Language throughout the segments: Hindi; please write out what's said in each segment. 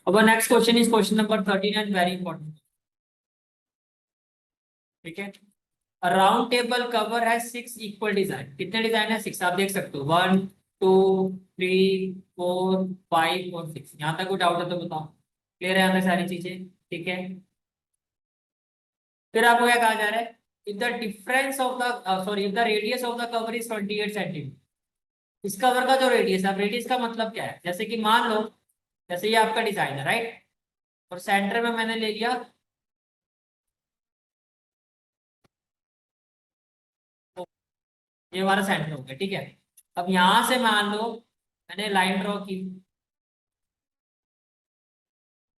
अब next question is question number 13 and very important. ठीक है, राउंड टेबल कवर है 6 इक्वल डिजाइन। कितने डिजाइन है? 6। आप देख सकते हो 1 2 3 4 5 और 6। यहाँ तक कोई डाउट है तो बताओ। क्लियर है यहाँ पे सारी चीजें? ठीक है, फिर आपको क्या कहा जा रहा है? If the difference of the sorry if the radius of the cover is 28 centimetre. इस कवर का जो रेडियस है, अब रेडियस का मतलब क्या है? जैसे कि मान लो, जैसे ये आपका डिजाइन है राइट, और सेंटर में मैंने ले लिया ये हमारा सेंटर हो गया। ठीक है, अब यहां से मान लो मैंने लाइन ड्रॉ की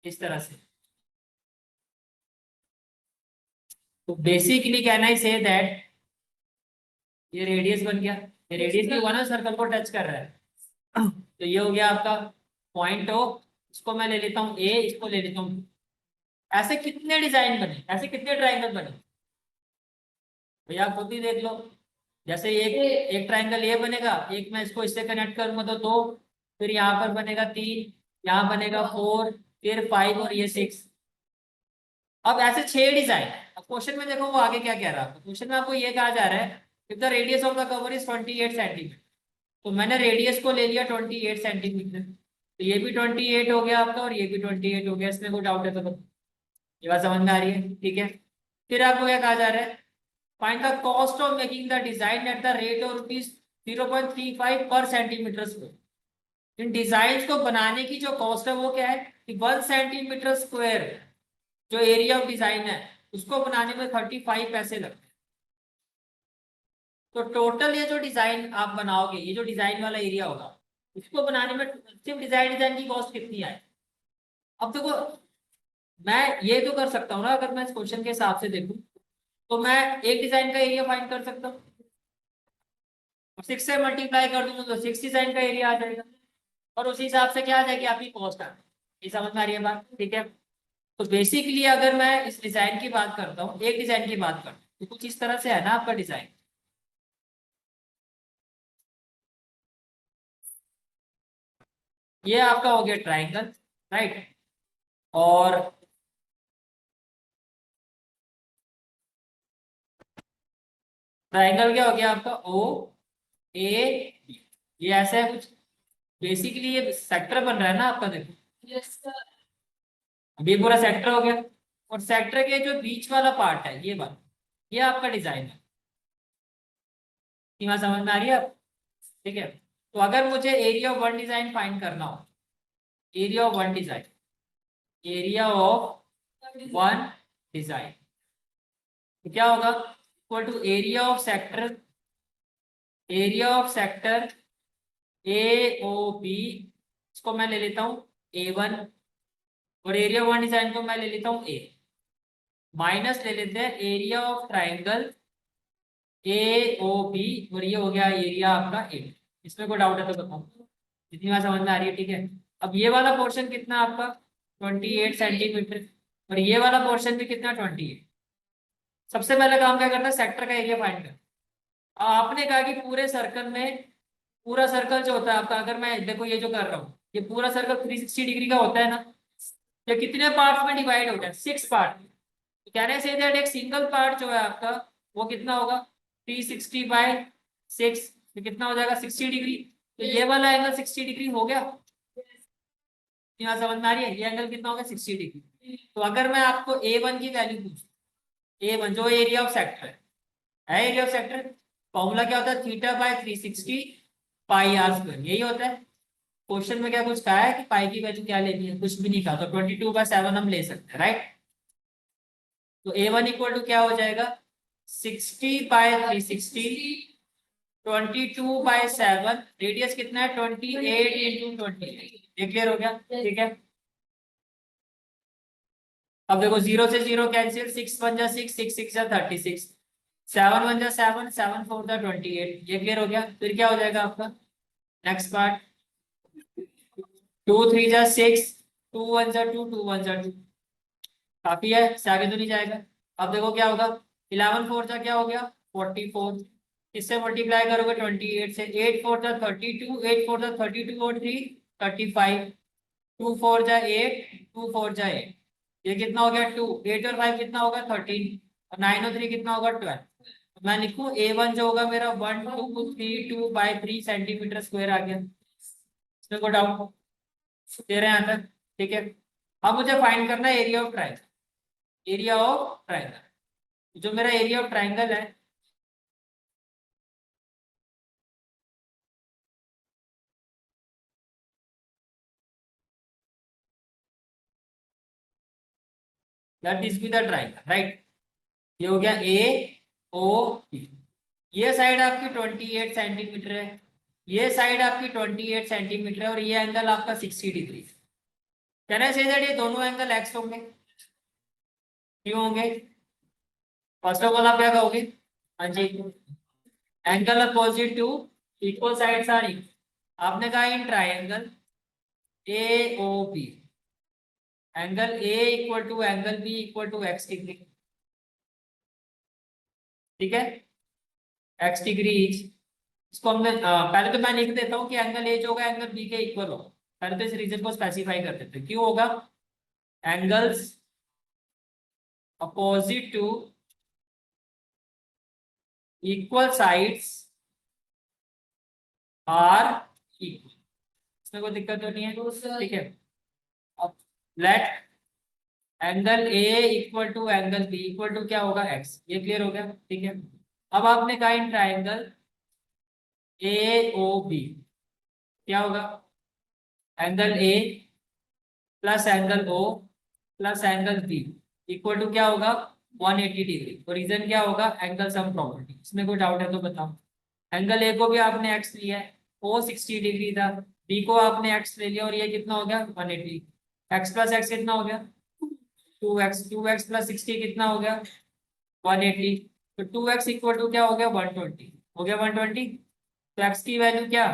इस तरह से, तो basically can I say that ये रेडियस बन गया। ये रेडियस भी हुआ ना, सर्कल को टच कर रहा है। तो ये हो गया आपका पॉइंट ओ। इसको मैं ले लेता हूँ ए, इसको ले लेता हूँ। ऐसे कितने डिजाइन बने, ऐसे कितने ट्राइंगल बने भैया आप खुद ही देख लो। जैसे एक एक ट्राइंगल ये बनेगा, एक मैं इसको इससे कनेक्ट करूंगा तो 2, फिर यहाँ पर बनेगा 3, यहाँ बनेगा 4, फिर 5 और ये 6। अब ऐसे 6 डिजाइन। अब क्वेश्चन में देखो वो आगे क्या कह रहा है। क्वेश्चन में आपको ये कहा जा रहा है if the radius of the cover is 28 centimetre. तो मैंने रेडियस को ले लिया 28 सेंटीमीटर, तो ये भी 28 हो गया आपका और ये भी 28 हो गया। इसमें कोई डाउट है तो बताओ। ये बात समझ में आ रही है? ठीक है, फिर आपको क्या कहा जा रहा है? Find the cost of making the design at the rate of rupees 0.35 पर सेंटीमीटर स्क्वायर। इन डिजाइन को बनाने की जो कॉस्ट है वो क्या है कि 1 सेंटीमीटर स्क्वायर जो एरिया ऑफ डिजाइन है उसको बनाने में 35 पैसे लगते हैं। तो टोटल ये जो डिजाइन आप बनाओगे, ये जो डिजाइन वाला एरिया होगा, इसको बनाने में सिर्फ डिजाइन की कॉस्ट कितनी आए? अब देखो, मैं ये तो कर सकता हूँ ना, अगर मैं इस क्वेश्चन के हिसाब से देखूं तो मैं एक डिजाइन का एरिया फाइंड कर सकता हूँ, 6 से मल्टीप्लाई कर दूंगा तो 6 डिजाइन का एरिया आ जाएगा, और उसी हिसाब से क्या आ जाएगी आपकी कॉस्ट आ। ये समझ में आ रही है बात? ठीक है, तो बेसिकली अगर मैं इस डिजाइन की बात करता हूँ, एक डिजाइन की बात करता हूँ, तो कुछ इस तरह से है ना आपका डिजाइन। ये आपका हो गया ट्राइंगल राइट, और ट्राइंगल क्या हो गया आपका? ओ ए, ये ऐसा है कुछ। बेसिकली ये सेक्टर बन रहा है ना आपका, देखो अभी पूरा सेक्टर हो गया, और सेक्टर के जो बीच वाला पार्ट है ये वाला, ये आपका डिजाइन है। सीमा समझ में आ रही है आप? ठीक है, तो अगर मुझे area of one design find करना हो, area of one design, area of one design, तो क्या होगा? Equal to area of sector, area of sector A O B, इसको मैं ले लेता हूँ A1, और एरिया ऑफ वन डिजाइन को मैं ले लेता हूँ ए, माइनस ले लेते हैं area of triangle A O B, और ये हो गया एरिया आपका ए। इसमें कोई डाउट है तो बताओ, जितनी बात समझ में आ रही है? ठीक है, अब ये वाला पोर्शन कितना आपका 28 सेंटीमीटर, और ये वाला पोर्शन भी कितना 28। सबसे पहले काम क्या करता है? सेक्टर का एरिया फाइंड कर। आपने कहा कि पूरे सर्कल में, पूरा सर्कल जो होता है आपका, अगर मैं देखो ये जो कर रहा हूँ, ये पूरा सर्कल 360 डिग्री का होता है ना, ये कितने पार्ट्स में डिवाइड होता है? 6 पार्ट। तो कहने से दैट एक सिंगल पार्ट जो है आपका वो कितना होगा? 360/6, तो कितना हो जाएगा? 60 डिग्री। तो ये वाला एंगल 60 डिग्री हो गया। यहाँ समझ में आ रही है? ये एंगल कितना होगा? 60 डिग्री। तो अगर मैं आपको A1 की वैल्यू पूछूं, A1 जो एरिया ऑफ सेक्टर है एरिया ऑफ सेक्टर, फॉर्मूला क्या होता है? θ/360πr², यही होता है। क्वेश्चन में क्या कुछ कहा है कि पाई की वैल्यू क्या लेनी है? कुछ भी नहीं कहा, तो 22/7 हम ले सकते हैं राइट। तो A1 इक्वल टू क्या हो जाएगा? 60/360, 22/7, रेडियस कितना है? 28 × 28। ये क्लियर हो गया? ठीक है, अब देखो 0 से 0 कैंसिल, 6 1 जा 6, 6 6 जा 36, 7 1 जा 7, 7 4 जा 28। ये क्लियर हो गया? फिर क्या हो जाएगा आपका नेक्स्ट पार्ट? 2 3 जा 6, 2 1 जा 2, 2 1 जा 2। काफी है, इससे आगे तो नहीं जाएगा। अब देखो क्या होगा? 11 4 जा क्या हो गया? 44। इससे मल्टीप्लाई करोगे 28 से, 8 4 जा 32, 8 4 जा 32 और 3 35। 2 4 जा 8, 2 4 जा 8, ये कितना हो गया 2, 8 और 5 कितना होगा 13, और 9 और 3 कितना होगा 12। मैं लिखूं A1 जो होगा मेरा 1 2 3 2 बाई 3 सेंटीमीटर स्क्वायर आ गया। इसमें कोई डाउट दे रहे हैं यहाँ तक? ठीक है। अब मुझे फाइंड करना है area of triangle. Area of triangle, जो मेरा एरिया ऑफ ट्राइंगल है, that is be the triangle, right. ये हो गया AOP। ये साइड आपकी 28 सेंटीमीटर है, ये साइड आपकी 28 सेंटीमीटर है, और ये एंगल आपका 60 degree. Can I say that ये दोनों एंगल एक्स होंगे? क्यों होंगे? फर्स्ट ऑफ ऑल आप क्या कहोगे? हाँ जी, angle opposite to equal sides are equal. आपने कहा in triangle AOP angle A equal to angle B equal to x degree. ठीक है, x डिग्री। इसको हमने पहले तो मैं लिख देता हूँ कि एंगल A जो होगा एंगल B के इक्वल होगा। पहले तो इस रीजन को स्पेसिफाई कर देते हैं। क्यों होगा? Angles opposite to equal sides are equal. इसमें कोई दिक्कत तो नहीं है? ठीक है। अब let angle A equal to angle B equal to क्या होगा x। ये क्लियर हो गया? ठीक है। अब आपने कहा इन ट्राइंगल AOB क्या होगा? Angle A plus angle O plus angle B equal to क्या होगा 180 डिग्री। तो रीजन क्या होगा? Angle sum property. इसमें कोई डाउट है तो बताओ। एंगल A को भी आपने x लिया है, O 60 डिग्री था, B को आपने x ले लिया, और ये कितना हो गया 180। x प्लस x कितना हो गया 2x, 2x प्लस 60 कितना हो गया 180। तो 2x इक्वल टू क्या हो गया 120, हो गया 120। तो x की वैल्यू क्या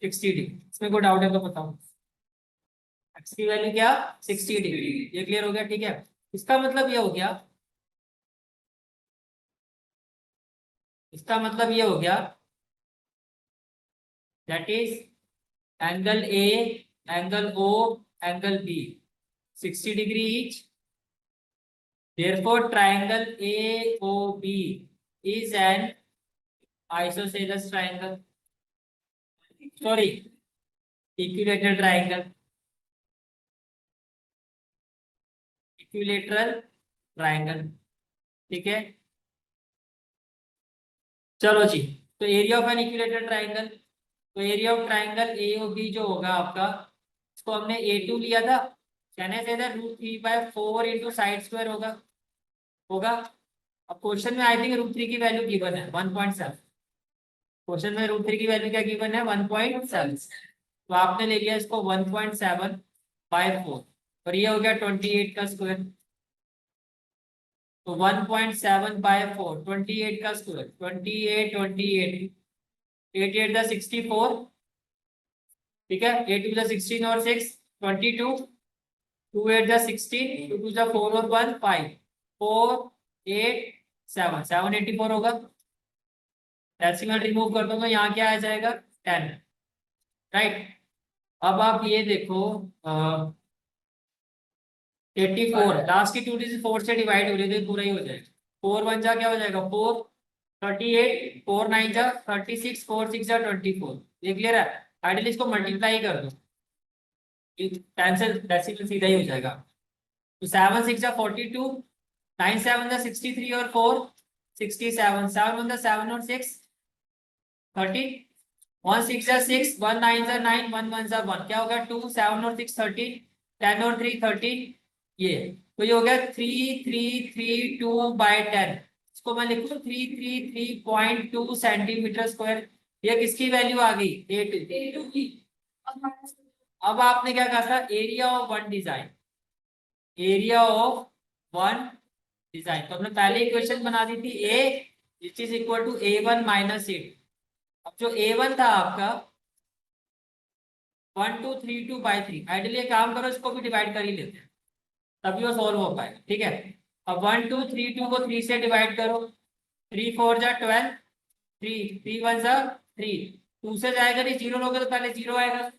60 डिग्री। इसमें कोई डाउट है तो बताओ। x की वैल्यू क्या 60 डिग्री। ये क्लियर हो गया? ठीक है। इसका मतलब ये हो गया, इसका मतलब ये हो गया that is angle A, angle O, angle B 60 degree each. Therefore triangle AOB is an isosceles triangle, sorry, equilateral triangle, equilateral triangle. ठीक है, चलो जी। तो area of an equilateral triangle, तो एरिया ऑफ ट्राइंगल AOB जो होगा आपका, इसको हमने A2 लिया था, कहने से इधर √3/4 इंटू साइड स्क्वायर होगा। होगा। अब क्वेश्चन में आई थिंक √3 की वैल्यू गिवन है 1.7। क्वेश्चन में √3 की वैल्यू क्या गिवन है 1.7। तो आपने ले लिया इसको 1.7/4, और ये हो गया 28 का स्क्वायर। तो 1.7/4 28 का स्क्वायर, 28 28 8 8 द 64। ठीक है, 8 2 द 16 और 6 22, 2 8 द 16, 2 2 द 4 और 1 5 4 8 7 784 होगा। डेसिमल रिमूव कर दो तो यहाँ क्या आ जाएगा 10, राइट। अब आप ये देखो 84, लास्ट की 2 डिजिट 4 से डिवाइड हो रही है तो पूरा ही हो जाएगा। 4 1 जा क्या हो जाएगा 4, 38, 4 9 जा 36, 4 6 जा 24। ये क्लियर है? आइडियली इसको मल्टीप्लाई कर दो, कैंसिल, डेसिमल सीधा ही हो जाएगा। तो 7 6 जा 42, 9 7 जा 63 और 4 67, 7 1 जा 7 और 6 30, 1 6 जा 6, 1 9 जा 9, 1 1 जा 1, क्या होगा 2 7 और 6 13, 10 और 3 13। ये तो ये हो गया 3332/10। इसको मैं लिखूं 3332 सेंटीमीटर स्क्वायर। ये किसकी वैल्यू आ गई A2 की। अब आपने क्या कहा था area of one design, area of one design. तो हमने पहले इक्वेशन बना दी थी A which is equal to A1 minus A2। अब जो A1 था आपका 1232/3, आइडियली काम करो इसको भी डिवाइड कर ही लेते हैं तभी वो सॉल्व हो पाएगा। ठीक है, अब 1232 को 3 से डिवाइड करो, 3 4 जा 12, 3 3 1 जा 3, 2 से जाएगा नहीं, जीरो लोगे तो पहले जीरो आएगा,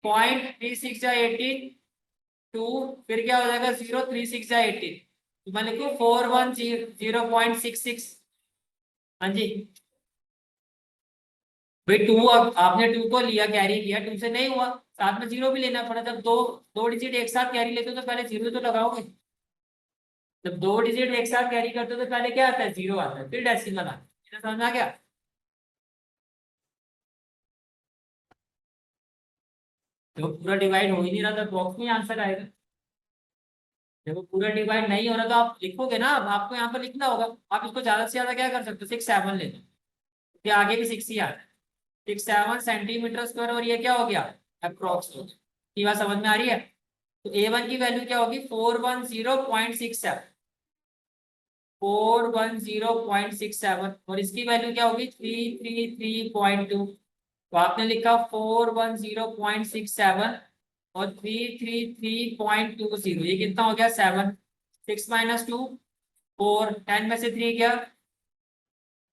0.36 या 18 2, फिर क्या हो जाएगा 0.36 या 18, तो मैं लिखूं 410.66। हाँ जी भाई, टू आपने टू को लिया, कैरी किया, टू से नहीं हुआ, साथ में जीरो भी लेना पड़ा। जब दो दो डिजिट एक साथ कैरी लेते हो तो पहले जीरो तो लगाओगे। जब दो डिजिट एक साथ कैरी करते हो तो पहले क्या आता है, जीरो आता है, फिर डेसिमल आता है। समझ आ गया? तो पूरा डिवाइड हो ही नहीं रहा था, बॉक्स में आंसर आएगा। जब पूरा डिवाइड नहीं हो रहा तो आप लिखोगे ना, अब आपको यहाँ पर लिखना होगा। आप इसको ज्यादा से ज्यादा क्या कर सकते हो, 6 7 ले लो, फिर आगे भी 6 ही आता है। 6 7 सेंटीमीटर स्क्वायर, और ये क्या हो गया, अप्रोक्स। ये बात समझ में आ रही है? तो A1 की वैल्यू क्या होगी, 410.67, 410.67, और इसकी वैल्यू क्या होगी, 333.2। तो आपने लिखा 410.67 और 333.20, ये कितना हो गया, 7। 6 - 2 4, 10 में से 3 गया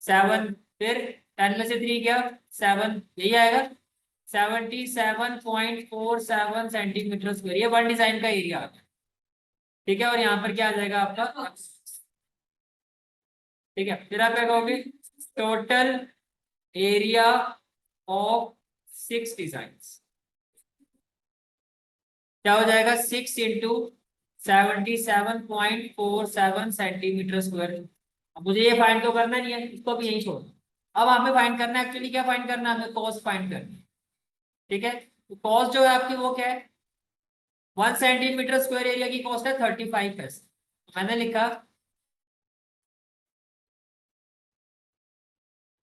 7, फिर 10 में से 3 गया 7, यही आएगा 77.47 सेंटीमीटर स्क्वायर। ये वन डिजाइन का एरिया आ गया। ठीक है, और यहाँ पर क्या आ जाएगा आपका, ठीक है, फिर आप क्या कहोगे, टोटल एरिया ऑफ 6 डिजाइन्स क्या हो जाएगा, 6 × 77.47 सेंटीमीटर स्क्वायर। अब मुझे ये फाइंड तो करना नहीं है, इसको भी यही छोड़। अब हमें फाइंड करना है, एक्चुअली क्या फाइंड करना है, हमें कॉस्ट फाइंड करनी है। ठीक है, तो कॉस्ट जो है आपकी वो क्या है, 1 सेंटीमीटर स्क्वायर एरिया की कॉस्ट है 35 पैसे। मैंने लिखा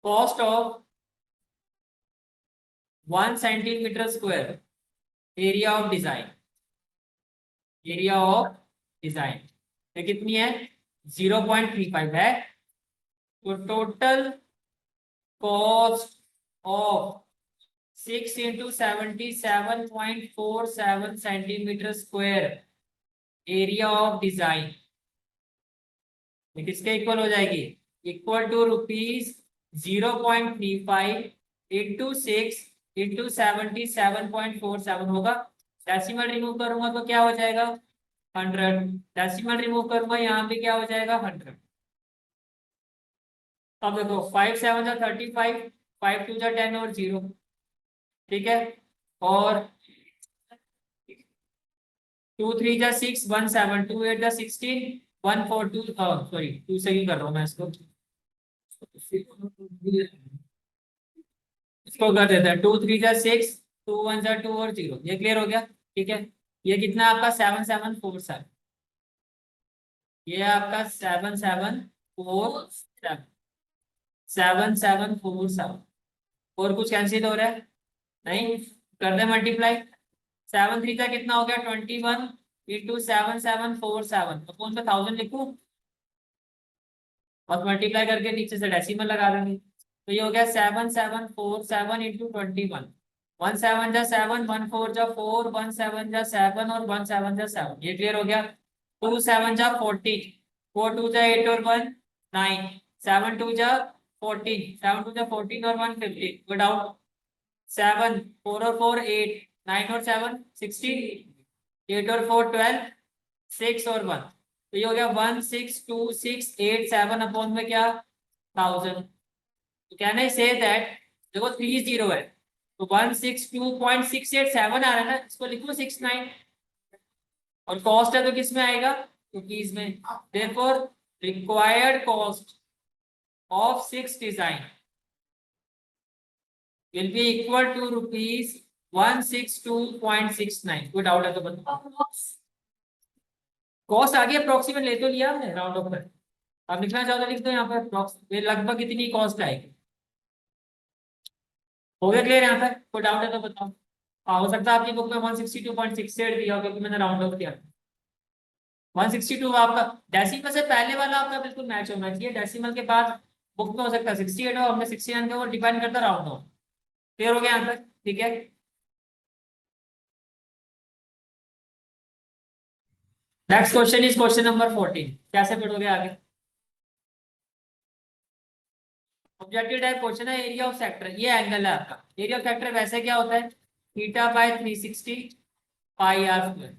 cost of 1 centimetre square area of design, area of design ये कितनी है, 0.35 है। तो total cost of 6 × 77.47 centimetre square area of design ये किसके इक्वल हो जाएगी, इक्वल टू ₹0.35 इंटू 6 × 77.47 होगा। डेसिमल रिमूव करूंगा तो क्या हो जाएगा, 100। डेसिमल रिमूव करूंगा यहाँ पे क्या हो जाएगा, 100। अब देखो 5 7 जा 35, 5 2 जा 10 और 0। ठीक है, और 2 3 जा 6 1 7 2 8 जा 16 1 4 2, सॉरी 2 से ही कर रहा हूँ मैं इसको। इसको कर देते हैं, 2 3 जा 6 2 1 जा 2 और 0, ये क्लियर हो गया। ठीक है, ये कितना है आपका 7747, ये है आपका 7747, 7747। और कुछ कैंसिल हो रहा है, नहीं, कर दे मल्टीप्लाई। 7 3 का कितना हो गया, 21 इंटू 7747 कौन सा 1000 लिखूं, और मल्टीप्लाई करके नीचे से डेसिमल लगा देंगे। तो ये हो गया 7747 इंटू 21। 1 7 जा 7, 1 4 जा 4, 1 7 जा 7 और 1 7 जा 7, ये क्लियर हो गया। 2 7 जा 14, 4 2 जा 8 और 1 9, 7 2 जा 14, 7 2 जा 14 और 1 15, गुड आउट। 7 4 और 4 8, 9 और 7 16, 8 और 4 12, 6 और 1, तो ये हो गया 162,687 अपॉन में क्या, 1000। तो कैन आई से दैट, देखो 3 0 है, तो 162.687 आ रहा है ना, इसको लिखो 69, और कॉस्ट है तो किस में आएगा, रुपीज में। Therefore required cost of 6 design will be equal to ₹162.69। कोई डाउट है तो बताओ। कॉस्ट आगे अप्रोक्सीमेट ले तो लिया हमने, राउंड ऑफ कर। आप लिखना चाहो तो लिख दो यहाँ पर अप्रोक्स लगभग कितनी कॉस्ट आएगी। हो गया क्लियर यहाँ पर, कोई डाउट है तो बताओ। हाँ, हो सकता है आपकी बुक में 162.68 दिया हो, क्योंकि मैंने राउंड ऑफ किया। 162 आपका डेसिमल से पहले वाला आपका बिल्कुल मैच होना चाहिए, डेसिमल के बाद बुक में हो सकता है 68 हो, हमने 69 का, वो डिपेंड करता है राउंड ऑफ। क्लियर हो गया यहाँ तक, ठीक है। Next question is question number 14, कैसे पढ़ोगे आगे। ऑब्जेक्टिव टाइप क्वेश्चन है, एरिया ऑफ सेक्टर, ये एंगल है आपका। एरिया ऑफ सेक्टर वैसे क्या होता है, theta by 360 pi r square,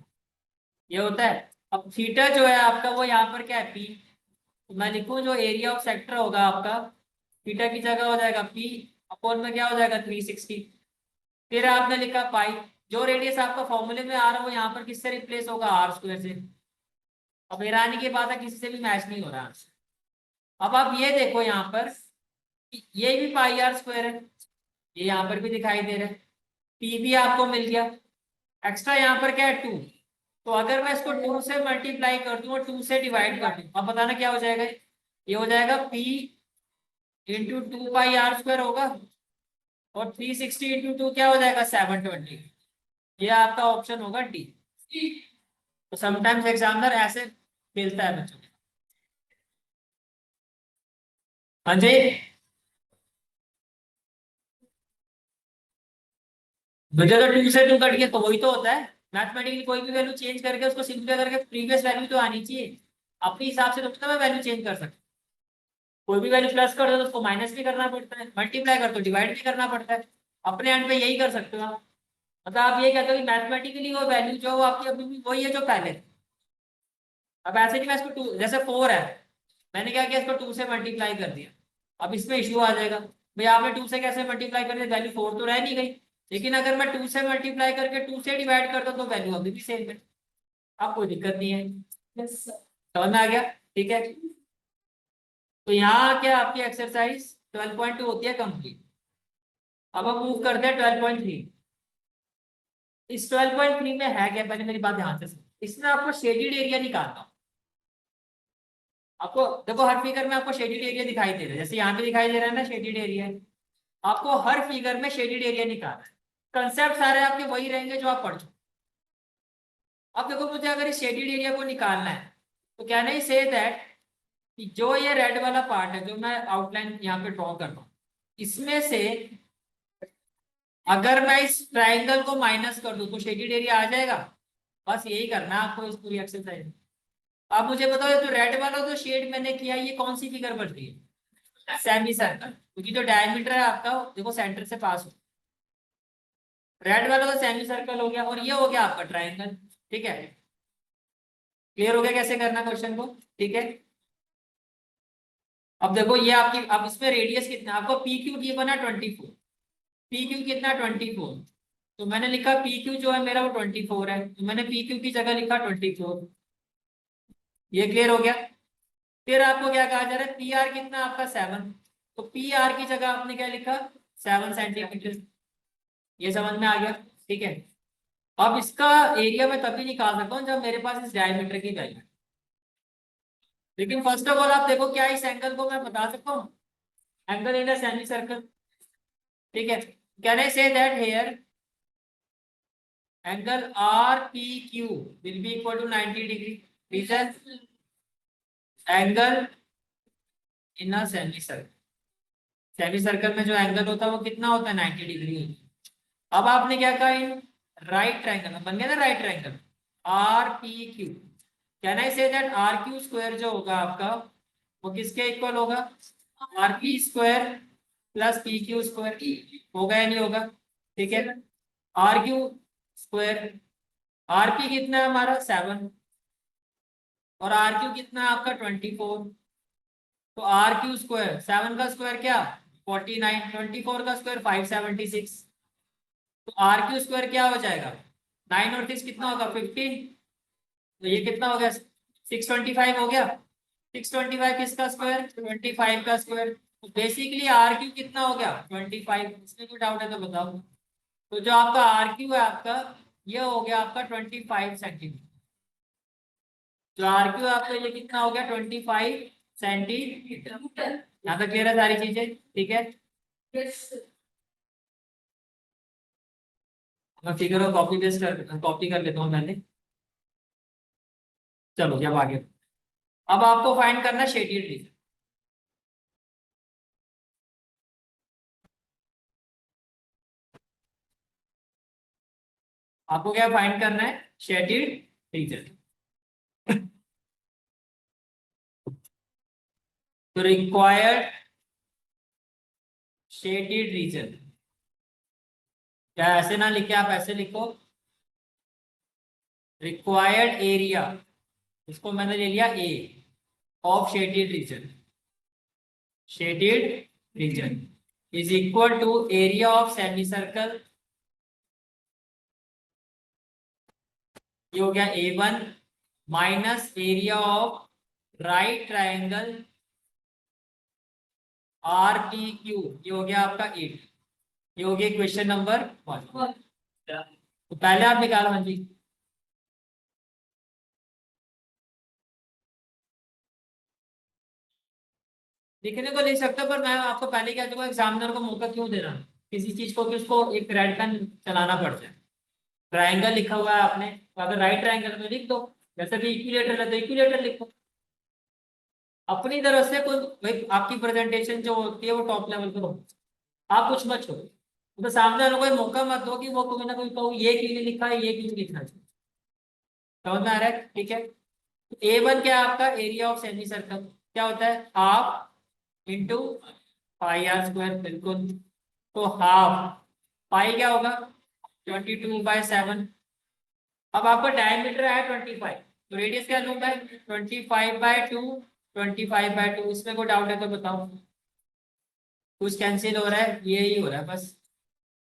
ये होता है। अब थीटा जो है आपका वो यहाँ पर क्या है, पी। तो मैं लिखूं जो एरिया ऑफ सेक्टर होगा आपका, थीटा की जगह हो जाएगा पी, अपॉन में क्या हो जाएगा 360। फिर आपने लिखा पाई, जो रेडियस आपका फॉर्मूले में आ रहा है वो यहाँ पर किससे रिप्लेस होगा, आर स्क्वायर से। अब हैरानी की बात है किसी से भी मैच नहीं हो रहा। अब आप ये देखो यहाँ पर, ये भी पाई आर स्क्वायर है, ये यहाँ पर भी दिखाई दे रहा है, पी भी आपको मिल गया। एक्स्ट्रा यहाँ पर क्या है, 2। तो अगर मैं इसको 2 से मल्टीप्लाई कर दूं और 2 से डिवाइड कर दूं, अब बताना क्या हो जाएगा, ये हो जाएगा P into 2 pi r square होगा, और 360 इंटू 2 क्या हो जाएगा, 720। ये आपका ऑप्शन होगा डी। तो समटाइम्स एग्जामिनर ऐसे मिलता है बच्चों को। हाँ जी, मुझे तो 2 से 2 कट गया, तो वही तो होता है। मैथमेटिकली कोई भी वैल्यू चेंज करके उसको सिंपलीफाई करके प्रीवियस वैल्यू तो आनी चाहिए। अपने हिसाब से तो मैं वैल्यू चेंज कर सकता हूँ। कोई भी वैल्यू प्लस कर दो तो उसको माइनस भी करना पड़ता है, मल्टीप्लाई कर दो डिवाइड भी करना पड़ता है। अपने एंड पे यही कर सकते हो आप। मतलब आप ये कहते हो कि मैथमेटिकली वो वैल्यू जो है वो आपकी अभी भी वही है जो पहले थी। अब ऐसे नहीं, मैं इसको 2, जैसे 4 है, मैंने क्या किया, इसको 2 से मल्टीप्लाई कर दिया। अब इसमें इश्यू आ जाएगा, भाई आपने 2 से कैसे मल्टीप्लाई कर दिया, वैल्यू 4 तो रह नहीं गई। लेकिन अगर मैं 2 से मल्टीप्लाई करके 2 से डिवाइड करता हूँ तो वैल्यू अभी भी सेम है। अब कोई दिक्कत नहीं है। समझ में आ गया, ठीक है। तो यहाँ क्या आपकी एक्सरसाइज 12.2 होती है कंप्लीट। अब हम मूव करते हैं 12.3। इस 12.3 में है क्या, पहले मेरी बात ध्यान से सुनो। इसमें आपको शेडेड एरिया निकालना। आपको देखो हर फिगर में आपको शेडेड एरिया दिखाई दे रहा है, जैसे यहाँ पे दिखाई दे रहा है ना शेडेड एरिया। आपको हर फिगर में शेडेड एरिया निकालना है। कंसेप्ट सारे आपके वही रहेंगे जो आप पढ़ चुके। अब देखो मुझे अगर इस शेडेड एरिया को निकालना है, तो क्या नहीं से दैट कि जो ये रेड वाला पार्ट है जो मैं आउटलाइन यहाँ पे ड्रॉ कर रहा हूँ, इसमें से अगर मैं इस ट्राइंगल को माइनस कर दूं तो शेडेड एरिया आ जाएगा। बस यही करना है आपको इस पूरी एक्सरसाइज में। आप मुझे बताओ ये जो रेड वाला जो शेड मैंने किया ये कौन सी फिगर बन रही है, सेमी सर्कल, क्योंकि जो डायमीटर है आपका देखो सेंटर से पास हो। रेड वाला तो सेमी सर्कल हो गया, और ये हो गया आपका ट्राइंगल। ठीक है, क्लियर हो गया कैसे करना क्वेश्चन को, ठीक है। अब देखो ये आपकी, अब इसमें रेडियस कितना, आपको पी क्यू की बना 24। पी क्यू कितना 24, तो मैंने लिखा पी क्यू जो है मेरा वो 24 है, तो मैंने पी क्यू की जगह लिखा 24। ये क्लियर हो गया। फिर आपको क्या कहा जा रहा है, पी आर कितना आपका 7, तो पी आर की जगह आपने क्या लिखा 7 सेंटीमीटर। ये समझ में आ गया, ठीक है। अब इसका एरिया मैं तभी निकाल सकता हूँ जब मेरे पास इस डायमीटर की वैल्यू। लेकिन फर्स्ट ऑफ ऑल आप देखो क्या इस एंगल को मैं बता सकता हूँ, angle in a semi circle, ठीक है। Can I say that here angle R P Q will be equal to 90 degree. Reason, angle in a semi circle, semi circle में जो एंगल होता है वो कितना होता है 90 डिग्री होता है। अब आपने क्या कहा, इन राइट ट्रायंगल बन गया ना, right triangle R P Q, can I say that are Q square जो होगा आपका वो किसके इक्वल होगा, R P square plus P Q square. होगा या नहीं होगा, ठीक है। R Q square, R P कितना है हमारा 7, और आर क्यू कितना है आपका 24। तो आर क्यू स्क्वायर 7 का स्क्वायर क्या 49, 24 का स्क्वायर 576। तो आर क्यू स्क्वायर क्या हो जाएगा 9 और 6 कितना होगा 15। तो ये कितना हो गया 625 हो गया। 625 किसका स्क्वायर 25 का स्क्वायर। तो बेसिकली आर क्यू कितना हो गया 25। इसमें कोई डाउट है तो बताओ। तो जो आपका आर क्यू है आपका, ये हो गया आपका 25 सेंटीमीटर। जो आर क्यू आपका ये कितना हो गया 25 सेंटीमीटर। यहाँ तक क्लियर है सारी चीजें, ठीक है। मैं फिगर को कॉपी पेस्ट कर कॉपी कर लेता हूँ पहले। चलो जब आगे, अब आपको फाइंड करना है शेडेड रीजन। आपको क्या फाइंड करना है, शेडेड रीजन। तो रिक्वायर्ड शेडेड रीजन, या ऐसे ना लिखे, आप ऐसे लिखो, रिक्वायर्ड एरिया, इसको मैंने ले लिया A, of shaded region, shaded region is equal to area of semi circle, ये हो गया A1 minus area of right triangle RTQ, ये हो गया आपका 8। ये हो गया क्वेश्चन नंबर 1। तो पहले आप निकालो हाँ जी। लिखने को लिख सकते हो, पर मैं आपको पहले क्या दूंगा, एग्जामिनर को मौका क्यों देना किसी चीज को कि उसको एक रेड पेन चलाना पड़ जाए। ट्रायंगल लिखा हुआ है आपने, तो अगर राइट ट्रायंगल में लिख दो, जैसे भी इक्विलेटर है तो इक्विलेटर लिखो अपनी तरफ से। कोई भाई आपकी प्रेजेंटेशन जो होती है वो टॉप लेवल पर हो, आप कुछ मत छोड़ो, तो सामने वालों को ये मौका मत दो कि वो कोई ना कोई कहो ये क्यों नहीं लिखा है, ये क्यों नहीं लिखना चाहिए। समझ में आ रहा है? ठीक है। A1 क्या है आपका, एरिया ऑफ सेमी सर्कल, क्या होता है half into pi r square, बिल्कुल। तो हाफ पाई क्या होगा 22/7। अब आपका डायमीटर है 25, तो रेडियस क्या लूंगा 25/2, 25/2, इसमें कोई डाउट है तो बताओ। कुछ कैंसिल हो रहा है, ये ही हो रहा है बस।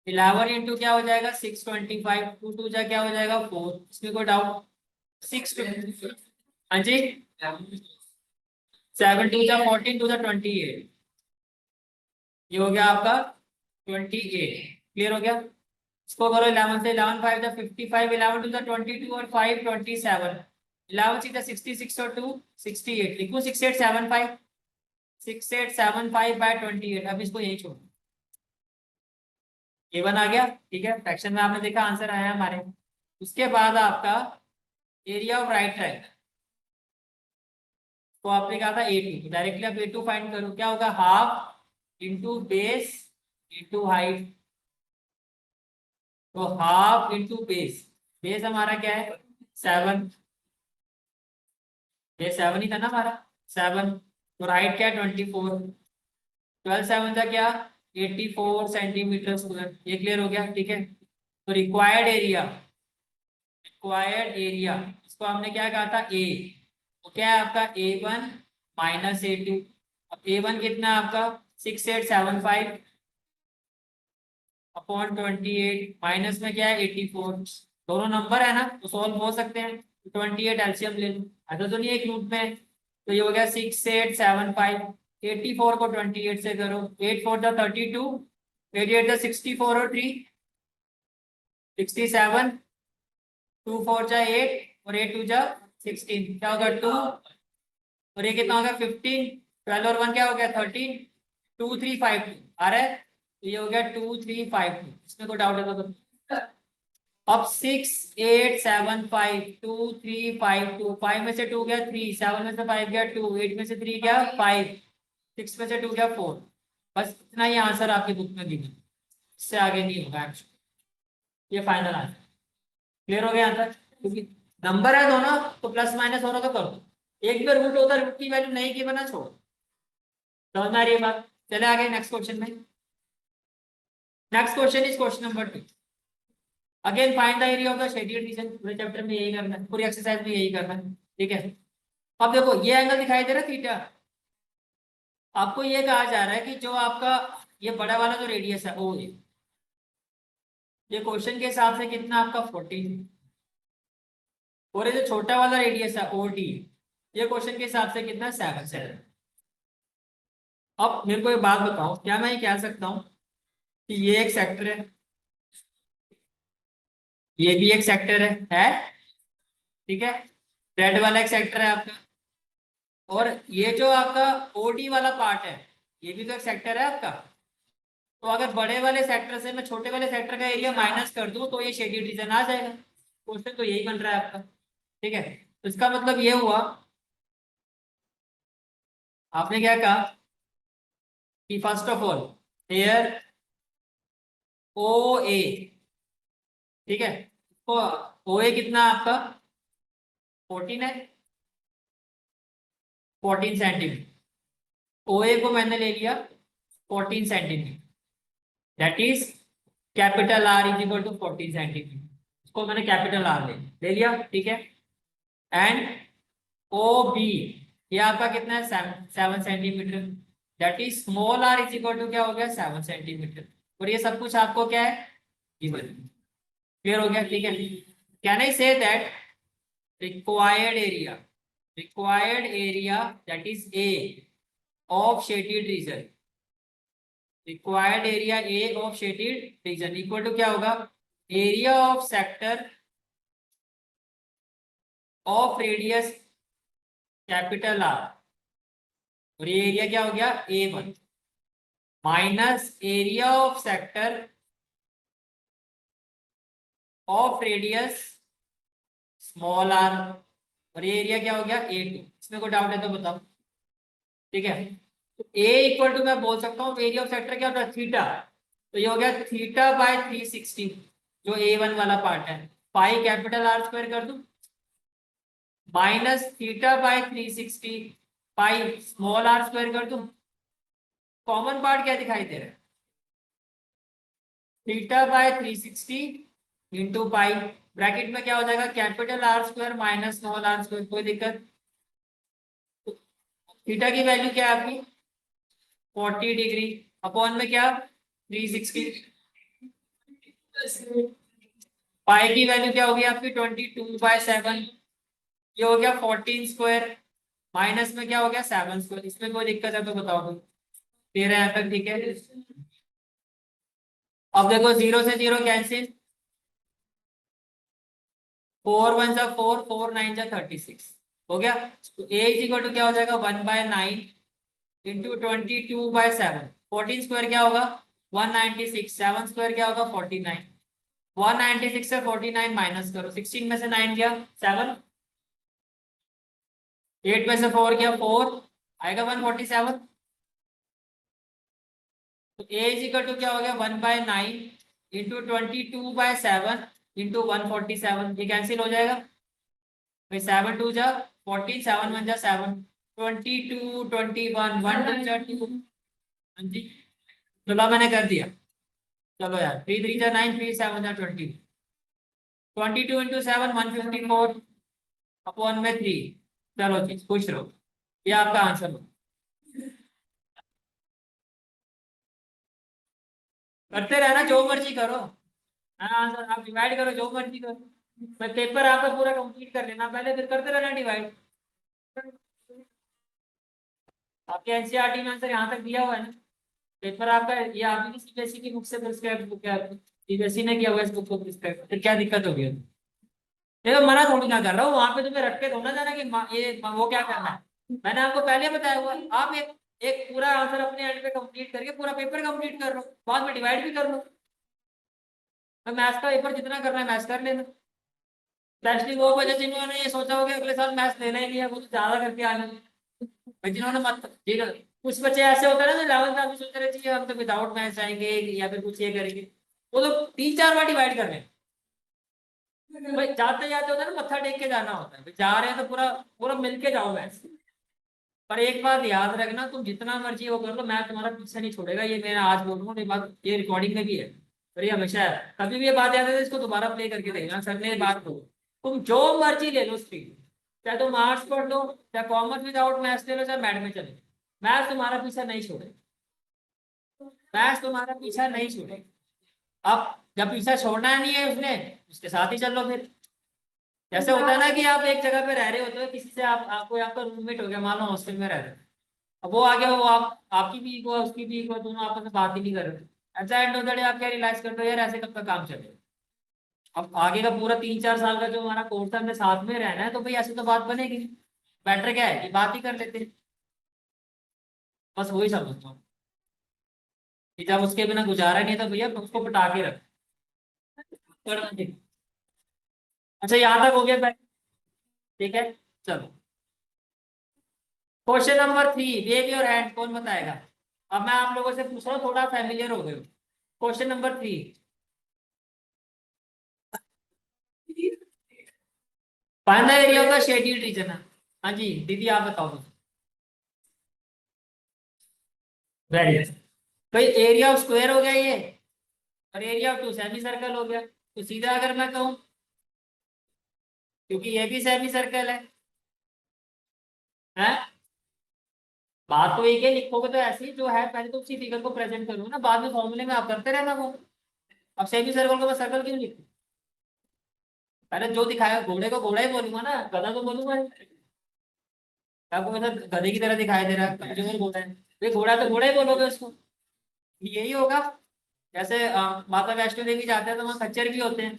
11 इंटू क्या हो जाएगा 625, टू टू जा क्या हो जाएगा 4, इसमें कोई डाउट। 6 हाँ जी, 7 टू जा 14, टू जा 28, ये हो गया आपका 28। क्लियर हो गया। इसको करो 11 से, 11 5 जा 55, 11 टू जा 22 और 5 27, 11 6 जा 66 और 2 68, लिखूं 6875, 6875/28। अब इसको यही छोड़ो, A1 आ गया। ठीक है, फ्रैक्शन में आपने देखा आंसर आया हमारे। उसके बाद आपका एरिया ऑफ राइट ट्रायंगल, तो आपने कहा था A2, डायरेक्टली आप A2 फाइंड करो, क्या होगा half into base into height. तो हाफ इंटू बेस, बेस हमारा क्या है 7, बेस 7 ही था ना हमारा 7, और हाइट क्या है 24, 12 7 था क्या 84 सेंटीमीटर स्क्वायर। ये क्लियर हो गया। ठीक है, तो रिक्वायर्ड एरिया, रिक्वायर्ड एरिया, इसको हमने क्या कहा था ए, तो क्या है आपका A1 माइनस A2। अब A1 कितना है आपका 6875 अपॉन 28, माइनस में क्या है 84, दोनों नंबर है ना तो सॉल्व हो सकते हैं। 28 एलसीएम ले लो, ऐसा तो नहीं है एक रूट में, तो ये हो गया 6875, 84 को 28 से करो, 8 4 जा 32, 88 जा 64 और 3 67, 2 4 जा 8 और 8 2 जा 16, क्या होगा 2, और ये कितना होगा 15, 12 और 1 क्या हो गया 13, 2352 आ रहा है, तो ये हो गया 2352। इसमें कोई डाउट है तो अब 6875, 2352, 5 में से 2 गया 3, 7 में से 5 गया 2, 8 में से 3 गया 5, 6 में से 2 गया 4। बस इतना ही आंसर आपकी बुक में गिवन, इससे आगे नहीं होगा एक्चुअली, ये फाइनल आंसर। क्लियर हो गया आंसर, क्योंकि नंबर है दोनों तो प्लस माइनस हो रहा तो कर दो, एक भी रूट होता रूट की वैल्यू नहीं की बना छोड़। समझ में आ रही है बात? चले आगे नेक्स्ट क्वेश्चन में। Next question is question number 2। Again find the area of the shaded region, पूरे चैप्टर में यही करना है, पूरी एक्सरसाइज में यही करना है। ठीक है, अब देखो ये एंगल दिखाई दे रहा है थीटा, आपको ये कहा जा रहा है कि जो आपका ये बड़ा वाला जो रेडियस है ओ, ये क्वेश्चन के हिसाब से कितना आपका 14, और ये जो छोटा वाला रेडियस है ओ डी, ये क्वेश्चन के हिसाब से कितना 7। अब मेरे को एक बात बताओ, क्या मैं ये कह सकता हूँ कि ये एक सेक्टर है, ये भी एक सेक्टर है? ठीक है, रेड वाला एक सेक्टर है आपका, और ये जो आपका ओडी वाला पार्ट है ये भी तो एक सेक्टर है आपका। तो अगर बड़े वाले सेक्टर से मैं छोटे वाले सेक्टर का एरिया माइनस कर दूं तो ये शेडेड रीजन आ जाएगा। क्वेश्चन तो यही बन रहा है आपका। ठीक है, तो इसका मतलब ये हुआ, आपने क्या कहा कि फर्स्ट ऑफ ऑल हेयर ओ ए, ठीक है, तो ओ ए कितना है आपका 14 है, 14 सेंटीमीटर। ओ ए को मैंने ले लिया 14 centimetre, that is capital R is equal to 14 centimetre, इसको मैंने कैपिटल R ले लिया, ठीक है। एंड ओ बी ये आपका कितना है 7 centimetre, that is small r is equal to क्या हो गया 7 सेंटीमीटर, और ये सब कुछ आपको क्या है गिवन, क्लियर हो गया, ठीक है। Can I say that required area, required area that is A of shaded region, required area A of shaded region equal to क्या होगा area of sector of radius capital R, और ये एरिया क्या हो गया A1 minus area of sector of radius small r, और ये एरिया क्या हो गया A2, इसमें कोई डाउट है तो बताओ, ठीक है। तो A इक्वल टू मैं बोल सकता हूँ एरिया ऑफ सेक्टर क्या होता है थीटा, तो ये हो गया थीटा बाय 360 जो A1 वाला पार्ट है, पाई कैपिटल R स्क्वायर कर दूं minus theta by 360 pi small r square कर दूं, कॉमन पार्ट क्या दिखाई दे रहा है theta by 360 into pi, bracket में क्या हो जाएगा capital R square minus small r square, कोई दिक्कत। थीटा की वैल्यू क्या है आपकी 40 डिग्री अपॉन में क्या 360, पाई की वैल्यू क्या होगी आपकी 22/7, ये हो गया 14 स्क्वायर माइनस में क्या हो गया 7 स्क्वायर, इसमें कोई दिक्कत है तो बताओ कोई, 13 यहाँ तक ठीक है। अब देखो 0 से 0 कैंसिल, 4 1 जा 4, 4 9 जा 36 हो गया, तो a इज इक्वल टू क्या हो जाएगा 1/9 इंटू 22/7, 14 स्क्वायर क्या होगा 196, 7 स्क्वायर क्या होगा 49, 196 से 49 माइनस करो, 16 में से 9 गया 7, 8 में से 4 गया 4, आएगा 147, तो a इज इक्वल टू क्या हो गया 1/9 इंटू 22/7 इंटू 147, ये कैंसिल हो जाएगा भाई, 7 2 जा 14, 7 1 जा 7, 22 21 1 2 जा 2, हाँ जी चलो मैंने कर दिया, चलो यार 3 3 जा 9, 3 7 जा 20, 22 इंटू 7 154 अपॉन में 3, चलो जी खुश रहो, ये आपका आंसर हो, करते रहना जो मर्जी करो, हाँ आंसर आप डिवाइड करो जो मर्जी करो, मैं पेपर आपका पूरा कंप्लीट कर लेना पहले, फिर करते रहना डिवाइड, आपके एनसीईआरटी में आंसर यहाँ तक दिया हुआ है ना, पेपर आपका ये आप ही सीबीएसई की बुक से प्रिस्क्राइब बुक है, सीबीएसई ने किया हुआ है इस बुक को प्रिस्क्राइब, फिर क्या दिक्कत होगी। देखो मना थोड़ी ना कर रहा हूँ, वहां पे तुम्हें रट के थोड़ा जाना कि वो क्या करना है, मैंने आपको पहले बताया हुआ है, आप एक एक पूरा आंसर अपने एंड पे कंप्लीट करके पूरा पेपर कंप्लीट कर लो, बाद में डिवाइड भी कर लो, तो मैथ्स का पेपर जितना करना है मैथ्स कर लेना, स्पेशली वो वजह जिन्होंने ये सोचा होगा अगले साल मैथ्स लेना ही नहीं है वो तो ज्यादा करके आना है, भाई जिन्होंने मत ठीक है, कुछ बच्चे ऐसे होते हैं ना 11th में सोच रहे थे हम तो विदाउट मैथ्स आएंगे या फिर कुछ ये करेंगे, वो लोग 3 4 बार डिवाइड कर रहे हैं, भाई जाते जाते होता है ना मत्था टेक के जाना होता है, भाई जा रहे हैं तो पूरा पूरा मिल के जाओ मैथ्स, पर एक बात याद रखना तुम जितना मर्जी वो कर लो मैं तुम्हारा पीछे नहीं छोड़ेगा, ये मैं आज बोल रहा हूँ, ये बात ये रिकॉर्डिंग में भी है, और ये हमेशा है, कभी भी ये बात याद है तो इसको दोबारा प्ले करके देखना, सर ने बात को तुम जो मर्जी ले लो स्ट्रीम, चाहे तुम आर्ट्स पढ़ लो चाहे कॉमर्स विदाउट मैथ्स ले लो चाहे मैथ में चले, मैथ्स तुम्हारा पीछा नहीं छोड़े, मैथ्स तुम्हारा पीछा नहीं छोड़े, अब जब पीछा छोड़ना नहीं है उसने उसके साथ ही चल लो फिर, जैसे होता है ना कि आप एक जगह पे रह रहे होते हो किसी से आप आपको आपका रूममेट हो गया मान लो हॉस्टल में रह रहे हो, अब वो आ गया वो आप आपकी भी ईगो है उसकी भी ईगो है, दोनों आपस में बात ही नहीं कर रहे, अच्छा एंड ऑफ द डे आप क्या रियलाइज करते हो यार ऐसे कब तक काम चलेगा, अब आगे का पूरा 3 4 साल का जो हमारा कोर्स है हमें साथ में रहना है तो भाई ऐसे तो बात बनेगी नहीं, बेटर क्या है कि बात ही कर लेते हैं, बस वही समझता हूँ कि जब उसके बिना गुजारा नहीं है तो भैया उसको पटा के रख करना चाहिए। अच्छा यहाँ तक हो गया भाई, ठीक है चलो question number 3, wave your hand, कौन बताएगा, अब मैं आप लोगों से पूछ रहा हूँ थोड़ा फैमिलियर हो गए हो, question number 3, find the area of the shaded region है, हाँ जी दीदी आप बताओ, वेरी भाई एरिया ऑफ स्क्वायर हो गया ये, और area of two semi circle हो गया। तो सीधा अगर मैं कहूँ, क्योंकि ये भी सेमी सर्कल है, बात तो एक है, लिखोगे तो ऐसे ही जो है, पहले तो उसी फिगर को प्रेजेंट करूँ ना, बाद में फॉर्मूले में आप करते रहना वो। अब सेमी सर्कल को मैं सर्कल क्यों लिखूं? पहले जो दिखाया, घोड़े को घोड़ा ही बोलूंगा ना, गधा तो बोलूंगा नहीं। आपको मतलब गधे की तरह दिखाई दे रहा है, कमजोर घोड़ा है, ये घोड़ा तो घोड़ा ही बोलोगे उसको, यही होगा। जैसे माता वैष्णो देवी जाते हैं तो वहाँ खच्चर भी होते हैं,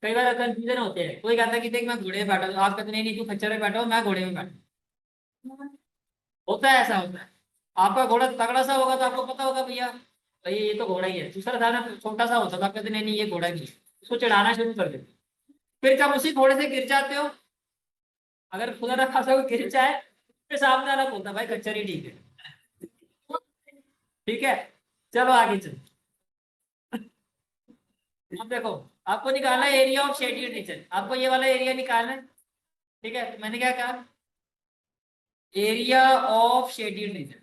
कई बार कंफ्यूजन होते हैं, कोई कहता है कि देख मैं घोड़े में बैठा हूँ, आप कहते नहीं नहीं तू खच्चर में बैठा हो, मैं घोड़े में बैठा हूँ। होता है, ऐसा होता है। आपका घोड़ा तगड़ा सा होगा तो आपको पता होगा भैया भाई ये तो घोड़ा ही है, दूसरा था ना छोटा सा होता तो आप कहते नहीं नहीं ये घोड़ा नहीं है, उसको चढ़ाना शुरू कर देते। फिर जब उसी घोड़े से गिर जाते हो, अगर खुदा ना खासा कोई गिर जाए, फिर सामने वाला बोलता भाई खच्चर ही ठीक है। ठीक है, चलो आगे चलो। अब देखो, आपको निकालना है एरिया ऑफ शेडेड रीजन, आपको ये वाला एरिया निकालना है। ठीक है, तो मैंने क्या कहा, area of shaded region,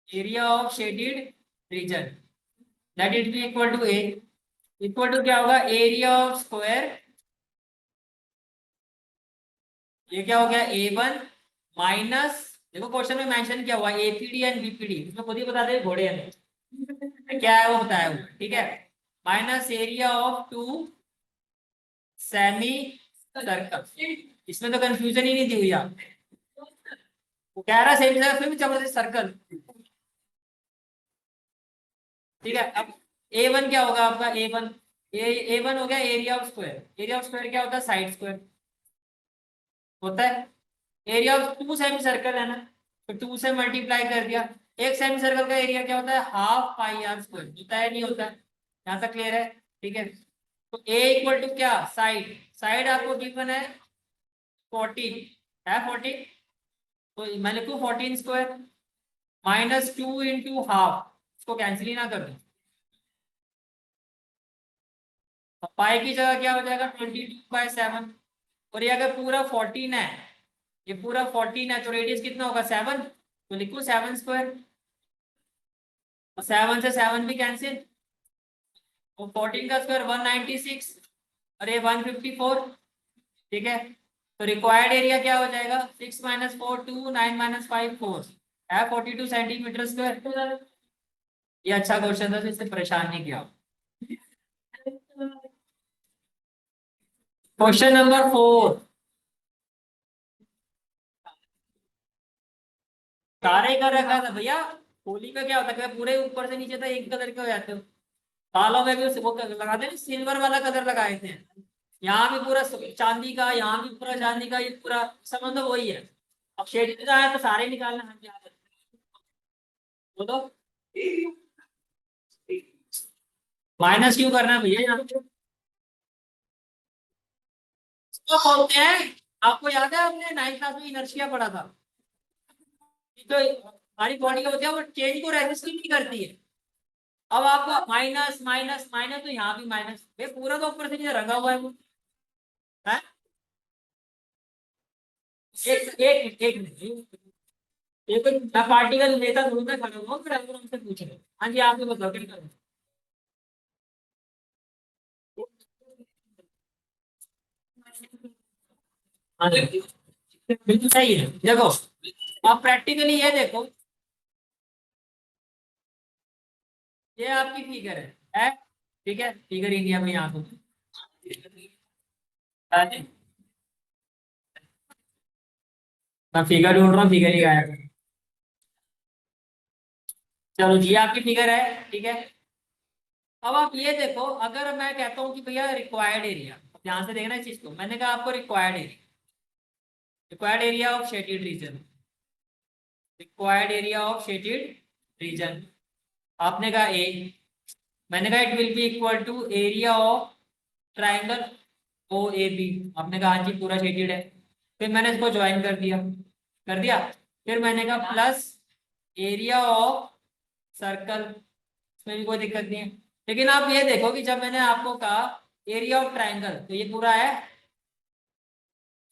area of shaded region, let it be equal to A, equal to क्या होगा, एरिया ऑफ स्क्वायर, ये क्या हो गया A1 माइनस, देखो क्वेश्चन में मेंशन किया हुआ एपीडी एंड बीपीडी, इसमें खुद ही बता दे घोड़े हैं क्या है वो बताया हुआ, ठीक है, minus area of two semi circle, इसमें तो कंफ्यूजन ही नहीं दी हुई आप, वो कह रहा सेमी सर्कल फिर भी जबरदस्त सर्कल। ठीक है, अब A1 क्या होगा आपका, A1, A1 हो गया area of square, area of square क्या होता है, साइड स्क्वायर होता है। Area of two semi circle है ना, तो टू से मल्टीप्लाई कर दिया। एक सेमी सर्कल का एरिया क्या होता है, हाफ पाई आर स्क्वायर, होता है नहीं होता है, यहाँ तक क्लियर है। ठीक है, तो ए इक्वल टू क्या, साइड, साइड आपको गिवन है 14 है, 14, तो मैं लिखूँ 14 स्क्वायर माइनस 2 इंटू हाफ, इसको कैंसिल ही ना कर दूं, पाई की जगह क्या हो जाएगा 22/7, और ये अगर पूरा 14 है, ये पूरा 14 है तो रेडियस कितना होगा 7, तो लिखो 7 स्क्वायर, और 7 से 7 भी कैंसिल, और 14 का स्क्वायर 196, और ये 154। ठीक है, तो रिक्वायर्ड एरिया क्या हो जाएगा, 6 - 4 2 9 - 5 4 है 42 सेंटीमीटर स्क्वायर। ये अच्छा क्वेश्चन था तो इससे परेशान नहीं किया। क्वेश्चन नंबर 4, सारे कर रखा था भैया, होली का क्या होता है पूरे ऊपर से नीचे तक एक कलर के हो जाते हो, बालों में भी वो लगाते हैं सिल्वर वाला कलर लगाए थे, यहाँ भी पूरा चांदी का, यहाँ भी पूरा चांदी का, ये पूरा समझ लो वही है। अब शेड का है तो सारे निकालना है, याद है। बोलो, माइनस क्यों करना है भैया यहाँ पे, तो बोलते हैं, आपको याद है आपने 9th क्लास में इनर्शिया पढ़ा था, कि जो हमारी बॉडी होती है वो चेंज को रेजिस्ट नहीं करती है। अब आपका माइनस माइनस माइनस, तो यहाँ भी माइनस, ये पूरा तो ऊपर से नीचे रंगा हुआ है वो है। एक मिनट, ये कोई मैं पार्टिकल नेता थोड़ी ना खड़ा हुआ, फिर आपको हमसे पूछ रहे, हाँ जी आप ही बताओ क्या करें। हाँ जी, बिल्कुल सही है, देखो आप प्रैक्टिकली ये देखो, ये आपकी फिगर है, ठीक है, फिगर इंडिया में यहाँ पे मैं फिगर ढूंढ रहा हूँ, फिगर ही आया। चलो जी, आपकी फिगर है, ठीक है। अब आप ये देखो, अगर मैं कहता हूँ कि भैया रिक्वायर्ड एरिया, ध्यान से देखना इस चीज को, मैंने कहा आपको required area, required area of shaded region, required area of shaded region, आपने कहा ए, मैंने कहा it will be equal to area of triangle O A B, आपने कहा हाँ जी पूरा शेडेड है, फिर मैंने इसको ज्वाइन कर दिया, फिर मैंने कहा प्लस एरिया ऑफ सर्कल, इसमें भी कोई दिक्कत नहीं है। लेकिन आप ये देखो कि जब मैंने आपको कहा एरिया ऑफ ट्राइंगल तो ये पूरा है,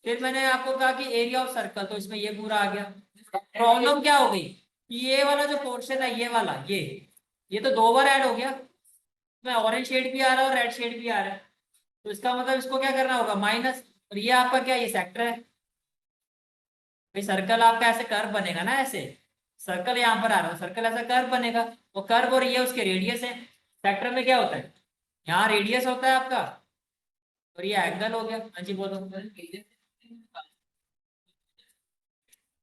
फिर मैंने आपको कहा कि एरिया ऑफ सर्कल तो इसमें ये पूरा आ गया। प्रॉब्लम क्या हो गई कि ये वाला जो पोर्शन है, ये वाला ये तो दो बार ऐड हो गया, में ऑरेंज शेड भी आ रहा है और रेड शेड भी आ रहा है, तो इसका मतलब इसको क्या करना होगा माइनस। और ये आपका क्या, ये सेक्टर है भाई। सर्कल आपका ऐसे कर्व बनेगा ना, ऐसे सर्कल यहाँ पर आ रहा है, सर्कल ऐसा कर्व बनेगा। वो कर्व और ये उसके रेडियस है। सेक्टर में क्या होता है, यहाँ रेडियस होता है आपका और ये एंगल हो गया। हाँ जी बोलो। नहीं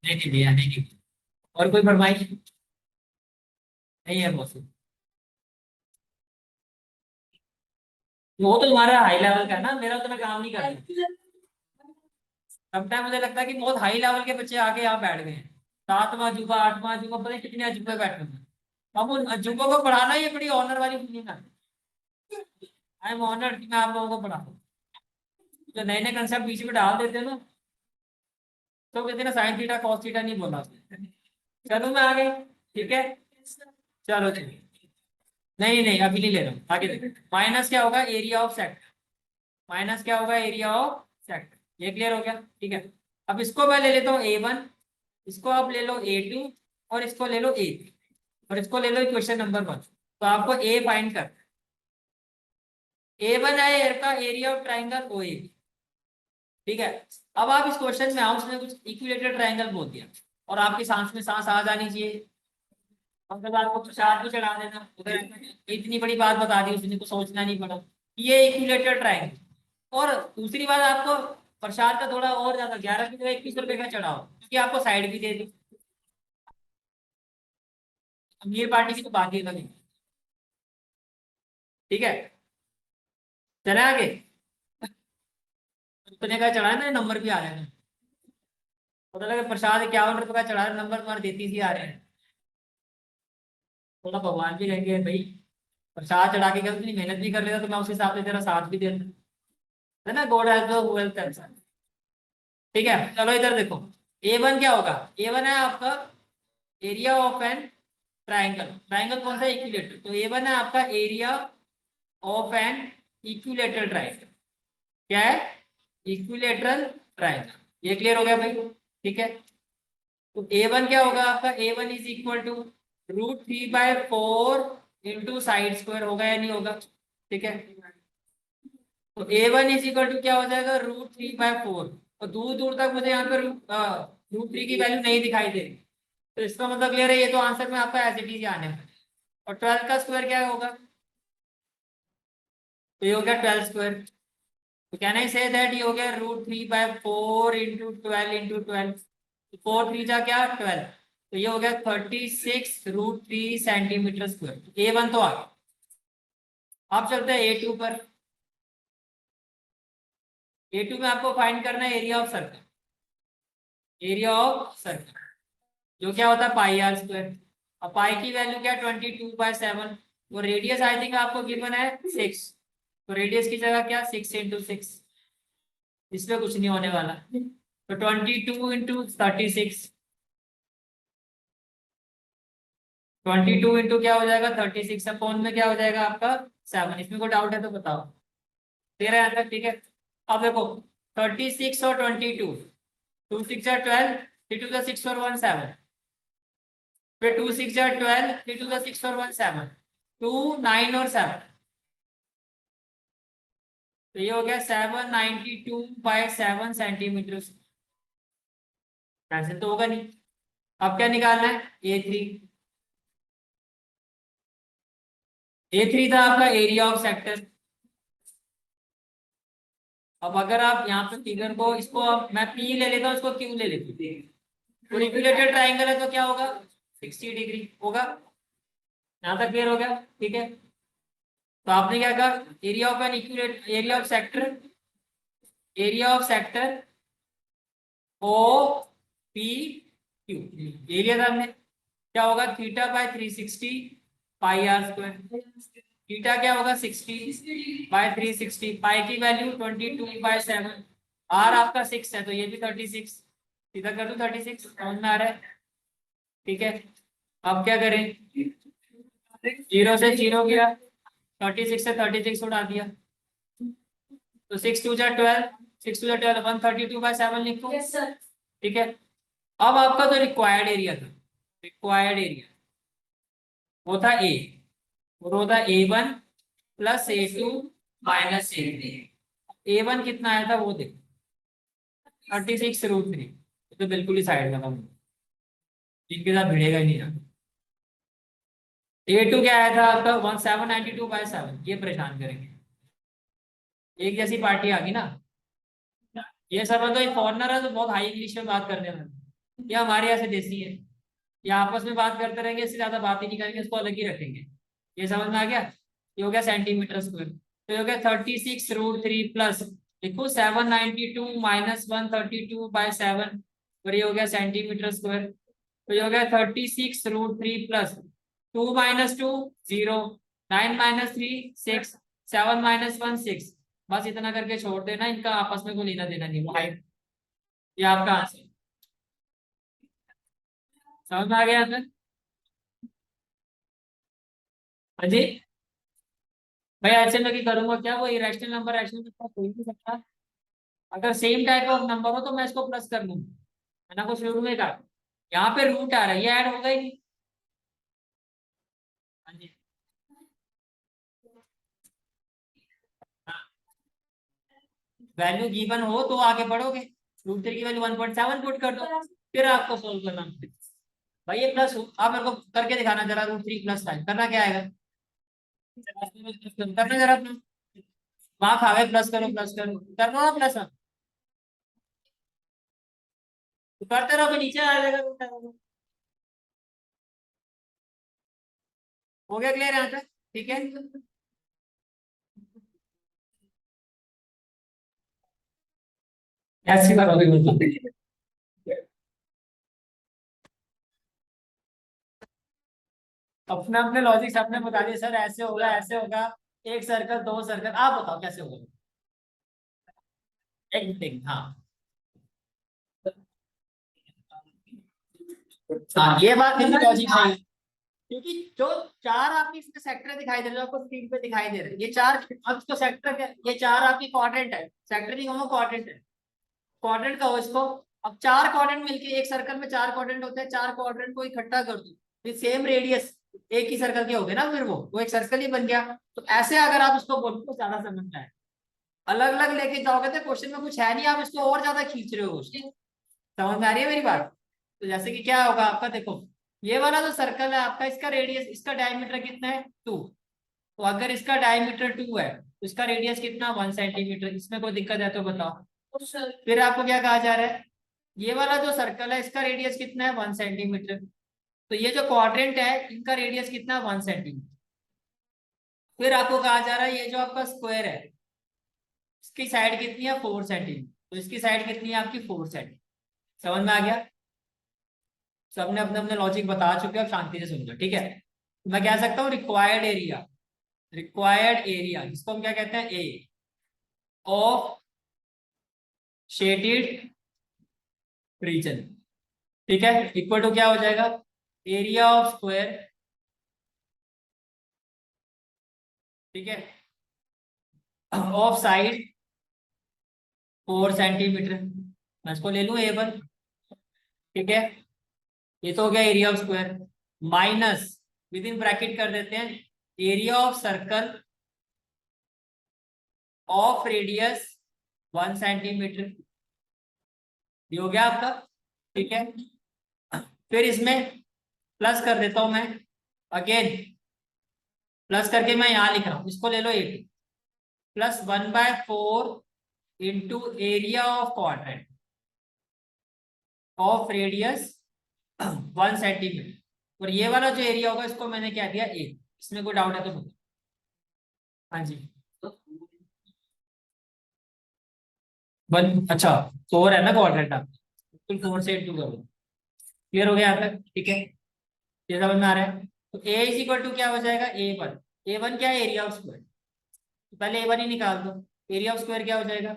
नहीं भैया, नहीं नहीं। और कोई फरमाइश नहीं है बॉस। वो तो तुम्हारा हाई लेवल का है ना, मेरा उतना काम नहीं करता। समटाइम मुझे लगता है कि बहुत हाई लेवल के बच्चे आके यहाँ बैठ गए हैं। सातवां अजूबा, आठवां अजूबा, पता नहीं कितने अजूबे बैठे हुए हैं। अब उन अजूबों को पढ़ाना ये बड़ी ऑनर वाली फीलिंग है। आई एम ऑनर्ड कि मैं आप लोगों को पढ़ाऊँ। जो नए नए कंसेप्ट बीच में डाल देते हैं ना, तो कहते हैं ना साइन थीटा कॉस थीटा नहीं बोला उसने। चलो मैं आ गई। ठीक है, चलो चलिए। नहीं नहीं अभी नहीं ले रहा हूँ, आगे देखो। माइनस क्या होगा, एरिया ऑफ सेक्टर। माइनस क्या होगा, एरिया ऑफ सेक्टर। ये क्लियर हो गया। ठीक है, अब इसको मैं ले लेता हूँ A1, इसको आप ले लो A2, और इसको ले लो A3, और इसको ले लो इक्वेशन नंबर 1। तो आपको ए फाइंड कर, A1 है का एरिया ऑफ ट्राइंगल ओ ए। ठीक है, अब आप इस क्वेश्चन में आओ, उसने कुछ इक्विलेटरल ट्राइंगल बोल दिया, और आपकी सांस में सांस आ जानी चाहिए। मतलब आपको प्रसाद भी चढ़ा देना उधर। इतनी बड़ी बात बता दी उसने, कुछ सोचना नहीं पड़ा। ये इक्विलेटरल ट्राइंगल। और दूसरी बात, आपको प्रसाद का थोड़ा और ज्यादा, 11 की जगह 21 रुपए का चढ़ाओ, क्योंकि आपको साइड भी दे दी। अमीर पार्टी की तो बात ही अलग है। ठीक है, चले आगे। उतने का चढ़ा है ना, नंबर भी आ रहे हैं। पता लगा प्रसाद 51 रुपए का चढ़ा है, नंबर तुम्हारे 33 ही आ रहे हैं। थोड़ा भगवान भी रहेंगे भाई। प्रसाद चढ़ा के अगर इतनी मेहनत भी कर लेता तो मैं उस हिसाब से तेरा साथ भी देता, है ना। God has the wealth. ठीक है, चलो इधर देखो। A1 क्या होगा, A1 है आपका area of an triangle. Triangle कौन सा, इक्विलेटर। तो A1 है आपका area of an equilateral triangle. क्या है, इक्विलेटरल ट्राइंगल। ये क्लियर हो गया भाई। ठीक है, तो A1 क्या होगा आपका, A1 is equal to √3/4 into side square. होगा या नहीं होगा। ठीक है, तो A1 इज इक्वल टू क्या हो जाएगा, √3/4। और दूर दूर तक मुझे यहाँ पे √3 की वैल्यू नहीं दिखाई दे रही, तो इसका मतलब क्लियर है, ये तो आंसर में आपका एज इट इज आने में। और 12 का स्क्वायर क्या होगा, तो ये हो गया 12 स्क्वायर। तो कैन आई से दैट ये हो गया √3/4 इंटू 12 इंटू 12। 4 3 जा क्या 12, तो ये हो गया 36√3 सेंटीमीटर स्क्वायर। A1 तो आ गया। अब चलते हैं A2 पर। A2 में आपको फाइंड करना है area of circle. Area of circle जो क्या होता है πr²। अब पाई की वैल्यू क्या, 22/7। वो रेडियस आई थिंक आपको गिवन है 6, तो रेडियस की जगह क्या 6 × 6। इसमें कुछ नहीं होने वाला, तो 22 × 36। 22 क्या हो जाएगा 36 अपॉन में क्या हो जाएगा आपका 7। इसमें कोई डाउट है तो बताओ, तेरा आंसर। ठीक है, अब देखो 36 और 22, 2 6 12, 3 2 6 और 1 7, फिर 2 6 12, 3 2 6 और 1 7, 2 9 और 7, तो ये हो गया 792/7 सेंटीमीटर। कैंसिल तो होगा नहीं। अब क्या निकालना है, A3। A3 था आपका एरिया ऑफ सेक्टर। अब अगर आप यहाँ पे फिगर को, इसको अब मैं P ले लेता हूँ, इसको Q ले लेता हूँ। तो इक्विलेटरल ट्राइंगल है तो क्या होगा 60 डिग्री होगा। यहाँ तक क्लियर हो गया। ठीक है, तो आपने क्या कहा, area of an equilateral, area of sector, area of sector O P Q. Area था हमने, क्या होगा θ/360 πr²। थीटा क्या होगा 60/360। पाई की वैल्यू 22/7। आर आपका 6 है तो ये भी 36। सीधा कर दो 36, समझ में आ रहा है। ठीक है, अब क्या करें, 0 से 0 गया, 36 से 36 उड़ा दिया, तो 6 2 जा 12, 6 2 जा 12, 132/7 लिखो। ठीक है, अब आपका जो रिक्वायर्ड एरिया था, रिक्वायर्ड एरिया वो था A, और वो था A1 plus A2 minus A3। A1 कितना आया था वो देखो 36√3। तो बिल्कुल ही साइड का था, इनके साथ भिड़ेगा ही नहीं ना। A2 क्या आया था आपका 1792/7, ये परेशान करेंगे। एक जैसी पार्टी आ गई ना। ये सब तो एक फॉरनर है तो बहुत हाई इंग्लिश में बात करने वाले, ये हमारे यहाँ से देसी है। ये आपस में बात करते रहेंगे, इससे ज्यादा बात ही नहीं करेंगे, इसको अलग ही रखेंगे। ये समझ में आ गया। ये हो गया सेंटीमीटर स्क्वायर। तो ये हो गया 36√3 प्लस देखो 792 - 132/7, और ये हो गया सेंटीमीटर स्क्वायर। तो ये हो गया 36√3 प्लस 2 - 2 0, 9 - 3 6, 7 - 1 6। बस इतना करके छोड़ देना, इनका आपस में कोई लेना देना नहीं, वो हाइट। ये आपका आंसर समझ में आ गया आंसर। हाँ जी। भाई ऐसे में कि करूंगा क्या, वो इरेशनल नंबर रैशनल नंबर कोई नहीं सकता। अगर सेम टाइप ऑफ नंबर हो तो मैं इसको प्लस कर लूंगा, है ना, कुछ शुरू में कहा। यहाँ पे रूट आ रहा है, ये ऐड होगा ही नहीं। हाँ जी। वैल्यू गिवन हो तो आगे बढ़ोगे। √3 की वैल्यू 1.7 पुट कर दो, फिर आपको सोल्व करना। भाई ये प्लस हो, आप मेरे को करके दिखाना जरा, √3 प्लस साइन करना क्या आएगा। करना जरा अपना, वहां खावे प्लस करो करना ना प्लस। तो करते रहो, फिर नीचे आ जाएगा। हो गया क्लियर यहाँ तक, ठीक है। ऐसी बात होगी मतलब। अपने अपने लॉजिक आपने बता दिया सर, ऐसे होगा। एक सर्कल, दो सर्कल, आप बताओ कैसे होगा। एक थिंग, हाँ। हाँ ये बात मेरी लॉजिक सही है। क्योंकि जो चार आपकी इसमें सेक्टर दिखाई दे रहे हैं, आपको स्क्रीन पे दिखाई दे रहे हैं, ये चार अब इसको सेक्टर क्या, ये चार आपकी क्वाड्रेंट है, सेक्टर नहीं कहूंगा क्वाड्रेंट है। क्वाड्रेंट कहो इसको। अब चार क्वाड्रेंट मिलके, एक सर्कल में चार क्वाड्रेंट होते हैं, चार क्वाड्रेंट को इकट्ठा कर दो, फिर सेम रेडियस एक ही सर्कल के हो गए ना, फिर वो एक सर्कल ही बन गया। तो ऐसे अगर आप उसको बोलो तो ज्यादा समझ में आए। अलग अलग लेके जाओगे तो क्वेश्चन में कुछ है नहीं, आप इसको और ज्यादा खींच रहे हो उसकी। समझ में आ रही है मेरी बात। तो जैसे कि क्या होगा आपका, देखो ये वाला जो सर्कल है आपका, इसका रेडियस, इसका डायमीटर कितना है 2। तो अगर इसका डायमीटर 2 है तो इसका रेडियस कितना 1 सेंटीमीटर। इसमें कोई दिक्कत है तो बताओ। फिर आपको क्या कहा जा रहा है, ये वाला जो सर्कल है इसका रेडियस कितना है 1 सेंटीमीटर। तो ये जो क्वाड्रेंट है इनका रेडियस कितना है 1 सेंटीमीटर। फिर आपको कहा जा रहा है ये जो आपका स्क्वायर है इसकी साइड कितनी है 4 सेंटीमीटर, तो इसकी साइड कितनी है आपकी 4 सेंटीमीटर। समझ में आ गया। सबने अपने अपने लॉजिक बता चुके हैं, अब शांति से सुन लो, ठीक है। मैं कह सकता हूँ रिक्वायर्ड एरिया, रिक्वायर्ड एरिया जिसको हम क्या कहते हैं, ए ऑफ शेडेड रीजन, ठीक है, इक्वल टू क्या हो जाएगा, एरिया ऑफ स्क्वायर, ठीक है, ऑफ साइड 4 सेंटीमीटर। मैं इसको ले लूं A1, ठीक है। ये तो हो गया area of square, minus with in bracket कर देते हैं area of circle of radius 1 centimetre. ये हो गया आपका, ठीक है। फिर इसमें प्लस कर देता हूं मैं, अगेन प्लस करके मैं यहां लिख रहा हूं, इसको ले लो A2 plus 1/4 into area of quadrant of radius 1 centimetre. और ये वाला जो एरिया होगा इसको मैंने क्या दिया A। इसमें कोई डाउट है तो बताओ। हाँ जी। वन, अच्छा 4 है ना क्वाड्रेंट, आप बिल्कुल 4 से इंटू करो। क्लियर हो गया यहाँ तक, ठीक है। ये समझ में आ रहा है। तो A इज इक्वल टू क्या हो जाएगा A1। A1 क्या है, एरिया ऑफ स्क्वायर। तो पहले A1 ही निकाल दो। एरिया ऑफ स्क्वायर क्या हो जाएगा,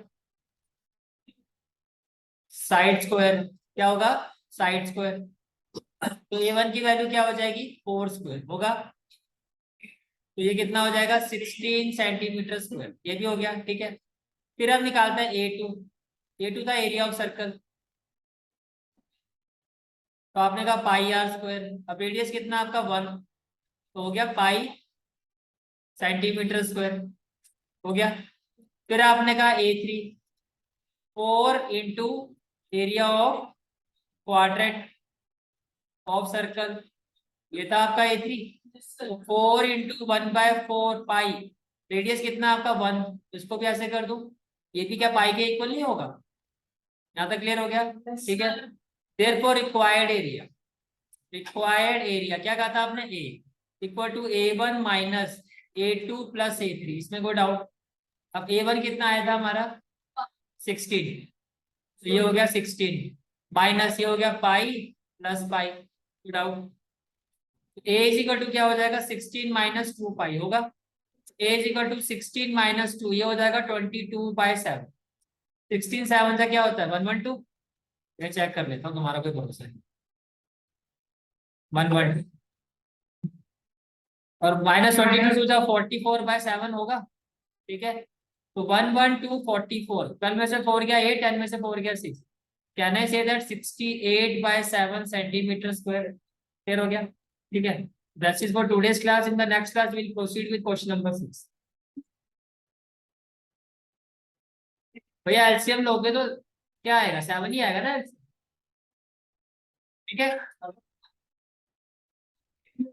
साइड स्क्वायर। क्या होगा, साइड स्क्वायर। तो A1 की वैल्यू क्या हो जाएगी 4 स्क्वायर होगा। तो ये कितना हो जाएगा 16 सेंटीमीटर स्क्वायर, ये भी हो गया, ठीक है। फिर हम निकालते हैं A2। A2 था एरिया ऑफ सर्कल, तो आपने कहा पाई R स्क्वायर। अब रेडियस कितना आपका 1, तो हो गया पाई सेंटीमीटर स्क्वायर हो गया। फिर आपने कहा A3 4 into area of quadrant of circle, ये था आपका A3। 4 इंटू 1/4 पाई, रेडियस कितना आपका 1, इसको भी ऐसे कर दूं, ये भी क्या पाई के इक्वल नहीं होगा? यहाँ तक क्लियर हो गया? ठीक है। देयरफॉर रिक्वायर्ड एरिया क्या कहा था आपने? A equal to A1 minus A2 plus A3, इसमें कोई डाउट? अब A1 कितना आया था हमारा? 16, तो ये हो गया 16 माइनस ये हो गया pi plus pi, doubt? A is equal to क्या हो जाएगा? 16 माइनस 2 पाई होगा। A is equal to 16 minus 2, ये हो जाएगा 22/7। 16 7 का क्या होता है? 112। मैं चेक कर लेता हूँ, तुम्हारा कोई भरोसा नहीं। 112 और माइनस 22 सोचा 44/7 होगा। ठीक है, तो 112 44, 12 में से 4 गया 8, 10 में से 4 गया 6। Can I say that 68/7 centimetre square? Clear हो गया? ठीक है, that's is for today's class. In the next class will proceed with question number 6। भैया एलसीएम लोगे तो क्या आएगा? 7 ही आएगा ना। ठीक है।